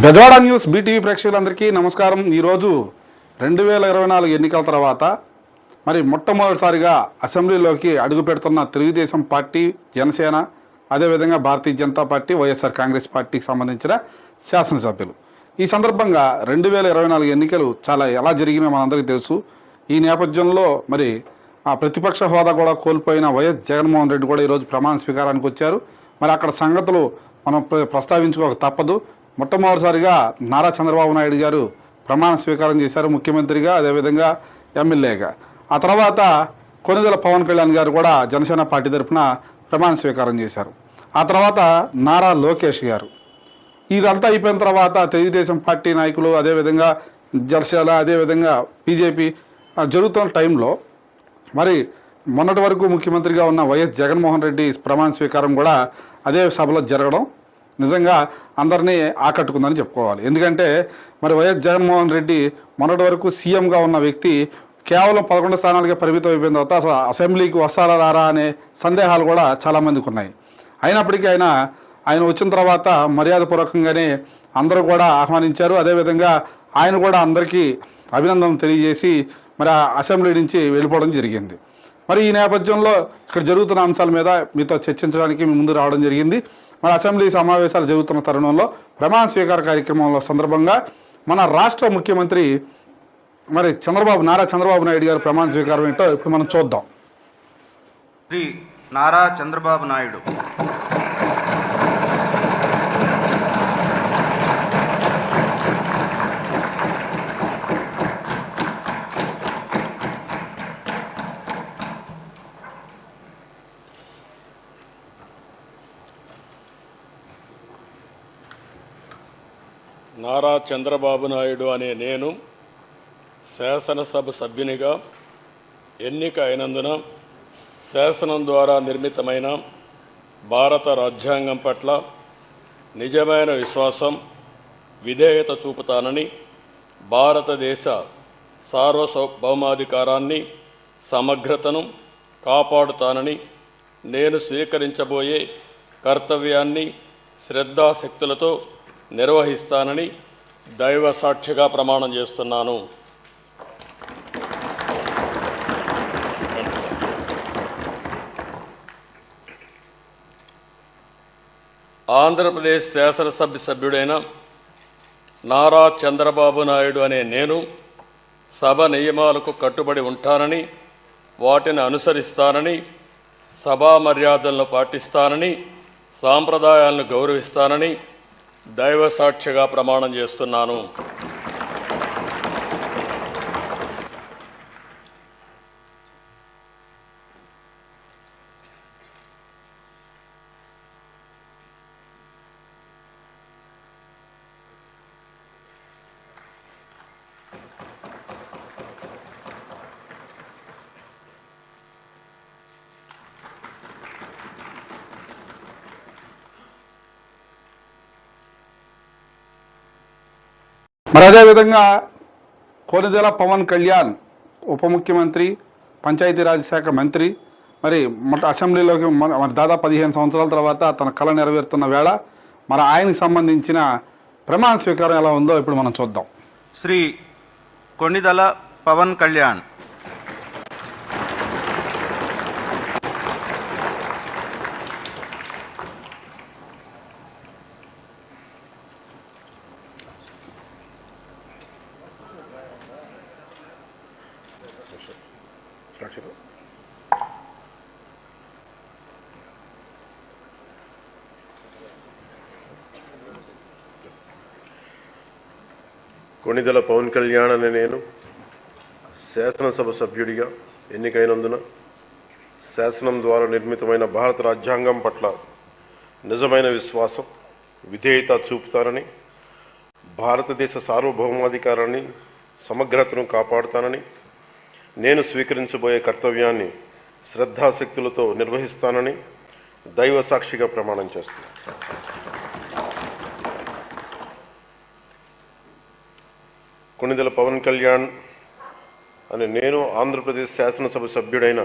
Bezawada news BTV ప్రేక్షకులందరికీ నమస్కారం. ఈరోజు 2024 ఎన్నికల తర్వాత మరి మొట్టమొదటిసారిగా అసెంబ్లీలోకి అడుగు పెడుతున్న తెలుగుదేశం పార్టీ, జనసేన, అదేవిధంగా భారతీయ జనతా పార్టీ, వైఎస్ఆర్ కాంగ్రెస్ పార్టీకి సంబంధించిన శాసనసభ్యులు. ఈ సందర్భంగా 2024 ఎన్నికలు చాలా ఎలా జరిగినాయో మనందరికీ తెలుసు. ఈ నేపథ్యంలో మరి ఆ ప్రతిపక్ష హోదా కూడా కోల్పోయిన వైఎస్ జగన్మోహన్ రెడ్డి కూడా ఈరోజు ప్రమాణ స్వీకారానికి వచ్చారు. మరి అక్కడ సంగతులు మనం ప్రస్తావించుకోక తప్పదు. మొట్టమొదటిసారిగా నారా చంద్రబాబు నాయుడు గారు ప్రమాణ స్వీకారం చేశారు, ముఖ్యమంత్రిగా, అదేవిధంగా ఎమ్మెల్యేగా. ఆ తర్వాత కొణిదెల పవన్ కళ్యాణ్ గారు కూడా జనసేన పార్టీ తరఫున ప్రమాణ స్వీకారం చేశారు. ఆ తర్వాత నారా లోకేష్ గారు. ఇదంతా అయిపోయిన తర్వాత తెలుగుదేశం పార్టీ నాయకులు, అదేవిధంగా జనసేన, అదేవిధంగా బీజేపీ జరుగుతున్న టైంలో మరి మొన్నటి వరకు ముఖ్యమంత్రిగా ఉన్న వైఎస్ జగన్మోహన్ రెడ్డి ప్రమాణ స్వీకారం కూడా అదే సభలో జరగడం నిజంగా అందరినీ ఆకట్టుకుందని చెప్పుకోవాలి. ఎందుకంటే మరి వైఎస్ జగన్మోహన్ రెడ్డి మొన్నటి వరకు సీఎంగా ఉన్న వ్యక్తి కేవలం 11 స్థానాలకే పరిమితం అయిపోయిన తర్వాత అసలు అసెంబ్లీకి వస్తారా రారా అనే సందేహాలు కూడా చాలామందికి ఉన్నాయి. అయినప్పటికీ ఆయన వచ్చిన తర్వాత మర్యాదపూర్వకంగానే అందరూ కూడా ఆహ్వానించారు. అదేవిధంగా ఆయన కూడా అందరికీ అభినందనలు తెలియజేసి మరి ఆ అసెంబ్లీ నుంచి వెళ్ళిపోవడం జరిగింది. మరి ఈ నేపథ్యంలో ఇక్కడ జరుగుతున్న అంశాల మీద మీతో చర్చించడానికి మీ ముందు రావడం జరిగింది. మన అసెంబ్లీ సమావేశాలు జరుగుతున్న తరుణంలో ప్రమాణ స్వీకార కార్యక్రమంలో సందర్భంగా మన రాష్ట్ర ముఖ్యమంత్రి మరి నారా చంద్రబాబు నాయుడు గారు ప్రమాణ స్వీకారం ఏంటో ఇప్పుడు మనం చూద్దాం. శ్రీ నారా చంద్రబాబు నాయుడు నారా చంద్రబాబు నాయుడు అనే నేను శాసనసభ సభ్యునిగా ఎన్నిక అయినందున శాసనం ద్వారా నిర్మితమైన భారత రాజ్యాంగం పట్ల నిజమైన విశ్వాసం, విధేయత చూపుతానని, భారతదేశ సార్వభౌమాధికారాన్ని, సమగ్రతను కాపాడుతానని, నేను స్వీకరించబోయే కర్తవ్యాన్ని శ్రద్ధాశక్తులతో నిర్వహిస్తానని దైవ సాక్షిగా ప్రమాణం చేస్తున్నాను. ఆంధ్రప్రదేశ్ శాసనసభ సభ్యుడైన నారా చంద్రబాబు నాయుడు అనే నేను సభ నియమాలకు కట్టుబడి ఉంటానని, వాటిని అనుసరిస్తానని, సభా మర్యాదలను పాటిస్తానని, సాంప్రదాయాలను గౌరవిస్తానని దైవ సాక్షిగా ప్రమాణం చేస్తున్నాను. మరి అదేవిధంగా కొణిదెల పవన్ కళ్యాణ్ ఉప ముఖ్యమంత్రి, పంచాయతీరాజ్ శాఖ మంత్రి, మరి అసెంబ్లీలోకి మరి దాదాపు 15 సంవత్సరాల తర్వాత తన కళ నెరవేరుతున్న వేళ మరి ఆయనకు సంబంధించిన ప్రమాణ స్వీకారం ఎలా ఉందో ఇప్పుడు మనం చూద్దాం. శ్రీ కొణిదెల పవన్ కళ్యాణ్ కొణిదెల పవన్ కళ్యాణ్ అనే నేను శాసనసభ సభ్యుడిగా ఎన్నికైనందున శాసనం ద్వారా నిర్మితమైన భారత రాజ్యాంగం పట్ల నిజమైన విశ్వాసం, విధేయత చూపుతానని, భారతదేశ సార్వభౌమాధికారాన్ని, సమగ్రతను కాపాడుతానని, నేను స్వీకరించబోయే కర్తవ్యాన్ని శ్రద్ధాశక్తులతో నిర్వహిస్తానని దైవ సాక్షిగా ప్రమాణం చేస్తున్నాను. కొణిదెల పవన్ కళ్యాణ్ అనే నేను ఆంధ్రప్రదేశ్ శాసనసభ సభ్యుడైన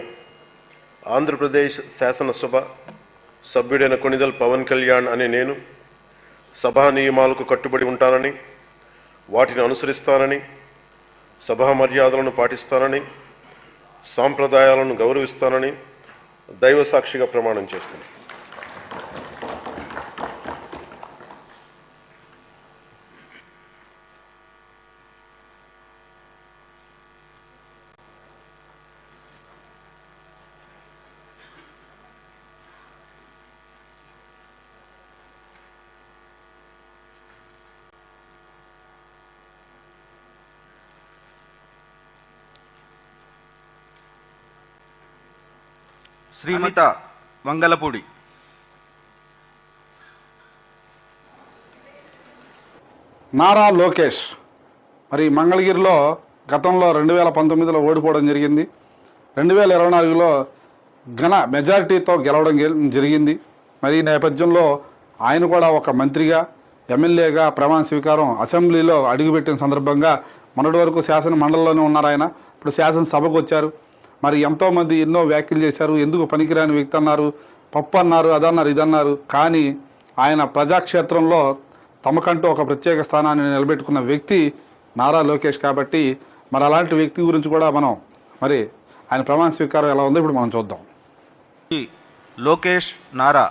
ఆంధ్రప్రదేశ్ శాసనసభ సభ్యుడైన కొణిదెల పవన్ కళ్యాణ్ అనే నేను సభా నియమాలకు కట్టుబడి ఉంటానని, వాటిని అనుసరిస్తానని, సభా మర్యాదలను పాటిస్తానని, సాంప్రదాయాలను గౌరవిస్తానని దైవ సాక్షిగా ప్రమాణం చేస్తున్నాను. శ్రీమత వంగలపూడి. నారా లోకేష్ మరి మంగళగిరిలో గతంలో 2019లో ఓడిపోవడం జరిగింది. 2024లో ఘన మెజారిటీతో గెలవడం జరిగింది. మరి ఈ నేపథ్యంలో ఆయన కూడా ఒక మంత్రిగా, ఎమ్మెల్యేగా ప్రమాణ స్వీకారం అసెంబ్లీలో అడుగుపెట్టిన సందర్భంగా మొన్నటి వరకు శాసన మండలిలోనే ఉన్నారు. ఆయన ఇప్పుడు శాసనసభకు వచ్చారు. మరి ఎంతోమంది ఎన్నో వ్యాఖ్యలు చేశారు. ఎందుకు పనికిరాని వ్యక్తి అన్నారు, పప్పు అన్నారు, అదన్నారు, ఇదన్నారు. కానీ ఆయన ప్రజాక్షేత్రంలో తమకంటూ ఒక ప్రత్యేక స్థానాన్ని నిలబెట్టుకున్న వ్యక్తి నారా లోకేష్. కాబట్టి మరి అలాంటి వ్యక్తి గురించి కూడా మనం మరి ఆయన ప్రమాణ స్వీకారం ఎలా ఉందో ఇప్పుడు మనం చూద్దాం. లోకేష్ నారా.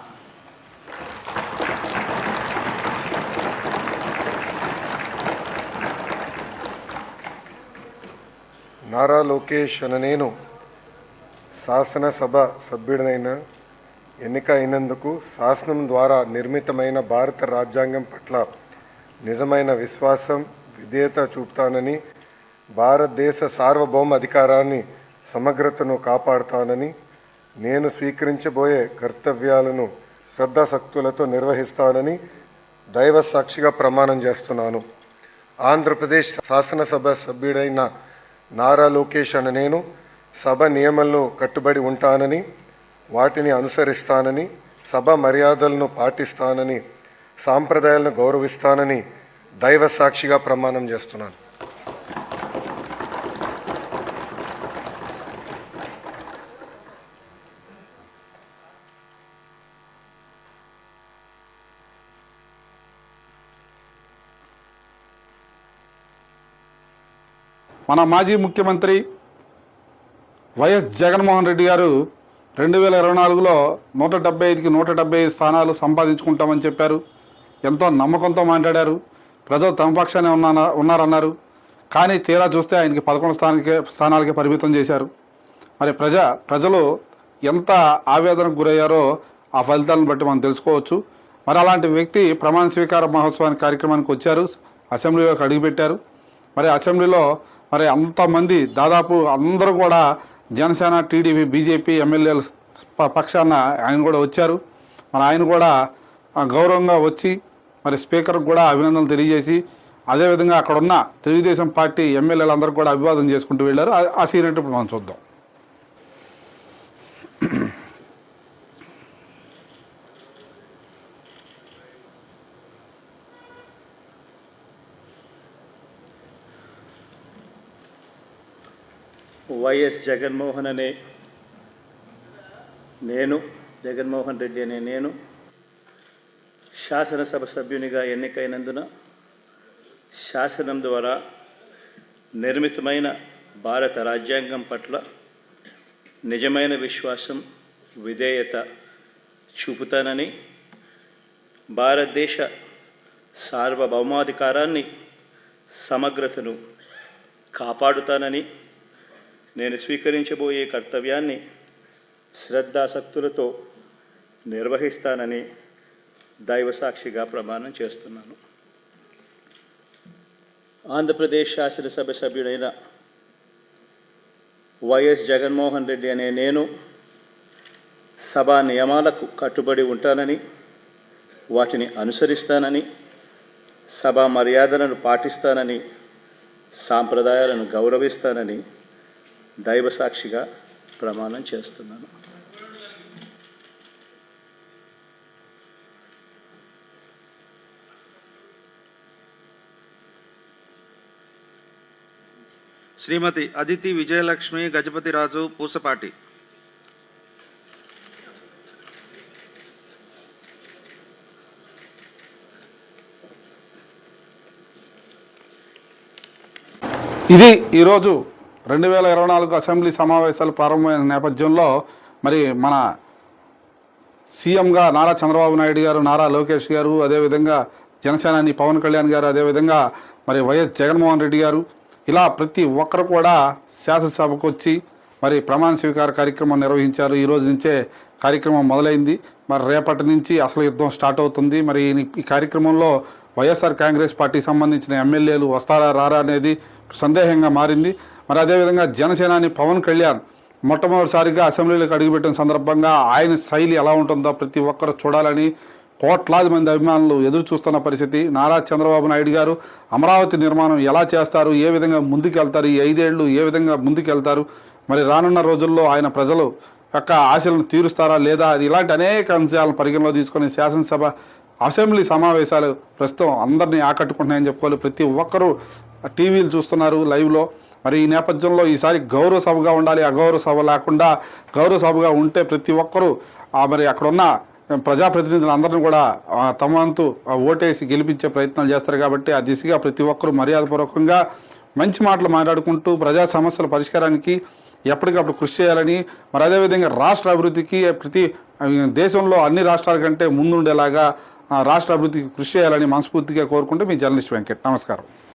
నారా లోకేష్ అనే నేను శాసనసభ సభ్యుడినైన ఎన్నిక అయినందుకు శాసనం ద్వారా నిర్మితమైన భారత రాజ్యాంగం పట్ల నిజమైన విశ్వాసం, విధేయత చూపుతానని, భారతదేశ సార్వభౌమ అధికారాన్ని, సమగ్రతను కాపాడుతానని, నేను స్వీకరించబోయే కర్తవ్యాలను శ్రద్ధాశక్తులతో నిర్వహిస్తానని దైవ సాక్షిగా ప్రమాణం చేస్తున్నాను. ఆంధ్రప్రదేశ్ శాసనసభ సభ్యుడైన నారా లోకేష్ అనే నేను సభ నియమాల్లో కట్టుబడి ఉంటానని, వాటిని అనుసరిస్తానని, సభ మర్యాదలను పాటిస్తానని, సాంప్రదాయాలను గౌరవిస్తానని దైవ సాక్షిగా ప్రమాణం చేస్తున్నాను. మన మాజీ ముఖ్యమంత్రి వైఎస్ జగన్మోహన్ రెడ్డి గారు 2024లో 175కి 175 స్థానాలు సంపాదించుకుంటామని చెప్పారు. ఎంతో నమ్మకంతో మాట్లాడారు. ప్రజలు తమ పక్షానే ఉన్నారన్నారు. కానీ తీరా చూస్తే ఆయనకి 11 స్థానాలకే పరిమితం చేశారు. మరి ప్రజలు ఎంత ఆవేదనకు గురయ్యారో ఆ ఫలితాలను బట్టి మనం తెలుసుకోవచ్చు. మరి అలాంటి వ్యక్తి ప్రమాణ స్వీకార మహోత్సవానికి కార్యక్రమానికి వచ్చారు, అసెంబ్లీలోకి అడుగుపెట్టారు. మరి అసెంబ్లీలో మరి అంతమంది దాదాపు అందరూ కూడా జనసేన, టీడీపీ, బీజేపీ ఎమ్మెల్యేల పక్షాన ఆయన కూడా వచ్చారు. మరి ఆయన కూడా గౌరవంగా వచ్చి మరి స్పీకర్కి కూడా అభినందనలు తెలియజేసి, అదేవిధంగా అక్కడ ఉన్న తెలుగుదేశం పార్టీ ఎమ్మెల్యేలందరూ కూడా అభివాదం చేసుకుంటూ వెళ్ళారు. ఆ సీన్ ఏంటో మనం చూద్దాం. వైఎస్ జగన్మోహన్ రెడ్డి అనే నేను శాసనసభ సభ్యునిగా ఎన్నికైనందున శాసనం ద్వారా నిర్మితమైన భారత రాజ్యాంగం పట్ల నిజమైన విశ్వాసం, విధేయత చూపుతానని, భారతదేశ సార్వభౌమాధికారాన్ని, సమగ్రతను కాపాడుతానని, నేను స్వీకరించబోయే కర్తవ్యాన్ని శ్రద్ధాశక్తులతో నిర్వహిస్తానని దైవ సాక్షిగా ప్రమాణం చేస్తున్నాను. ఆంధ్రప్రదేశ్ శాసనసభ సభ్యుడైన వైఎస్ జగన్మోహన్ రెడ్డి అనే నేను సభా నియమాలకు కట్టుబడి ఉంటానని, వాటిని అనుసరిస్తానని, సభా మర్యాదలను పాటిస్తానని, సాంప్రదాయాలను గౌరవిస్తానని దైవ సాక్షిగా ప్రమాణం చేస్తున్నాను. శ్రీమతి అదితి విజయలక్ష్మి గజపతిరాజు పూసపాటి. ఇది ఈరోజు 2024 అసెంబ్లీ సమావేశాలు ప్రారంభమైన నేపథ్యంలో మరి మన సీఎంగా నారా చంద్రబాబు నాయుడు గారు, నారా లోకేష్ గారు, అదేవిధంగా జనసేనాని పవన్ కళ్యాణ్ గారు, అదేవిధంగా మరి వైఎస్ జగన్మోహన్ రెడ్డి గారు, ఇలా ప్రతి ఒక్కరు కూడా శాసనసభకు వచ్చి మరి ప్రమాణ స్వీకార కార్యక్రమం నిర్వహించారు. ఈ రోజు నుంచే కార్యక్రమం మొదలైంది. మరి రేపటి నుంచి అసలు యుద్ధం స్టార్ట్ అవుతుంది. మరి ఈ కార్యక్రమంలో వైఎస్ఆర్ కాంగ్రెస్ పార్టీకి సంబంధించిన ఎమ్మెల్యేలు వస్తారా రారా అనేది సందేహంగా మారింది. మరి అదేవిధంగా జనసేనాని పవన్ కళ్యాణ్ మొట్టమొదటిసారిగా అసెంబ్లీలోకి అడుగుపెట్టిన సందర్భంగా ఆయన శైలి ఎలా ఉంటుందో ప్రతి ఒక్కరు చూడాలని కోట్లాది మంది అభిమానులు ఎదురు చూస్తున్న పరిస్థితి. నారా చంద్రబాబు నాయుడు గారు అమరావతి నిర్మాణం ఎలా చేస్తారు, ఏ విధంగా ముందుకెళ్తారు, ఈ 5 ఏళ్ళు ఏ విధంగా ముందుకెళ్తారు, మరి రానున్న రోజుల్లో ఆయన ప్రజలు యొక్క ఆశలను తీరుస్తారా లేదా, ఇలాంటి అనేక అంశాలను పరిగణలో తీసుకొని శాసనసభ అసెంబ్లీ సమావేశాలు ప్రస్తుతం అందరినీ ఆకట్టుకుంటున్నాయని చెప్పుకోవాలి. ప్రతి ఒక్కరూ టీవీలు చూస్తున్నారు లైవ్లో. మరి ఈ నేపథ్యంలో ఈసారి గౌరవ సభగా ఉండాలి, అగౌరవ సభ లేకుండా గౌరవ సభగా ఉంటే ప్రతి ఒక్కరూ మరి అక్కడున్న ప్రజాప్రతినిధులు అందరిని కూడా తమ వంతు ఓటేసి గెలిపించే ప్రయత్నాలు చేస్తారు. కాబట్టి ఆ దిశగా ప్రతి ఒక్కరూ మర్యాదపూర్వకంగా మంచి మాటలు మాట్లాడుకుంటూ ప్రజా సమస్యల పరిష్కారానికి ఎప్పటికప్పుడు కృషి చేయాలని, మరి అదేవిధంగా రాష్ట్ర అభివృద్ధికి ప్రతి దేశంలో అన్ని రాష్ట్రాల కంటే ముందుండేలాగా రాష్ట్ర అభివృద్ధికి కృషి చేయాలని మనస్ఫూర్తిగా కోరుకుంటూ మీ జర్నలిస్ట్ వెంకట్. నమస్కారం.